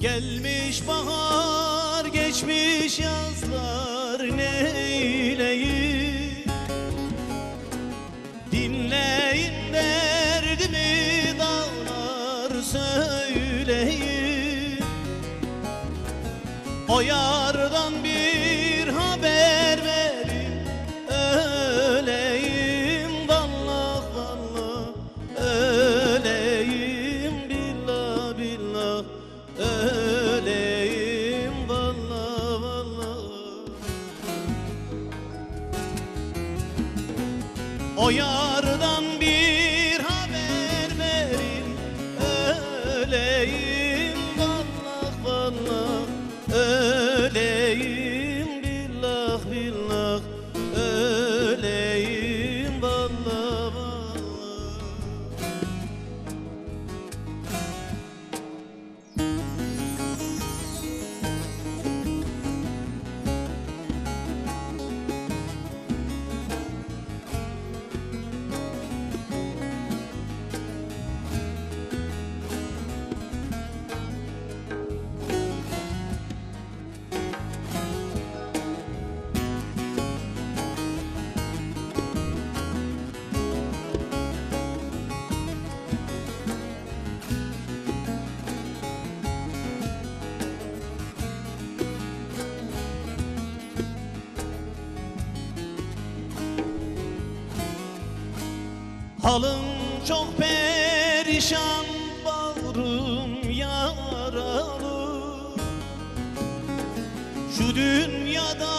Gelmiş bahar, geçmiş yazlar, neyleyim? Dinleyin derdimi dağlar, söyleyin. O yardan bir haber verin, öleyim. Vallah vallah öleyim, billah billah öleyim, vallah vallah. O yardan bir haber verin, öleyim. Vallah vallah öleyim, billah billah öleyim, vallah vallah. Halım çok perişan, bağrım yaralı. Şu dünyada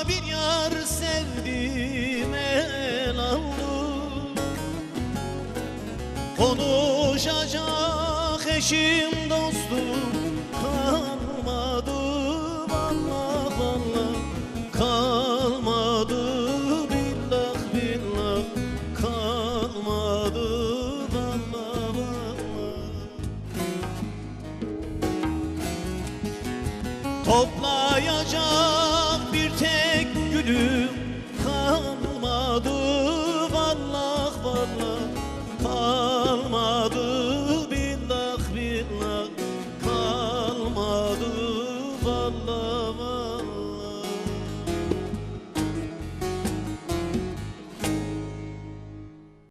bir yar sevdim, el aldı. Konuşacak eşim dostum kalmadı.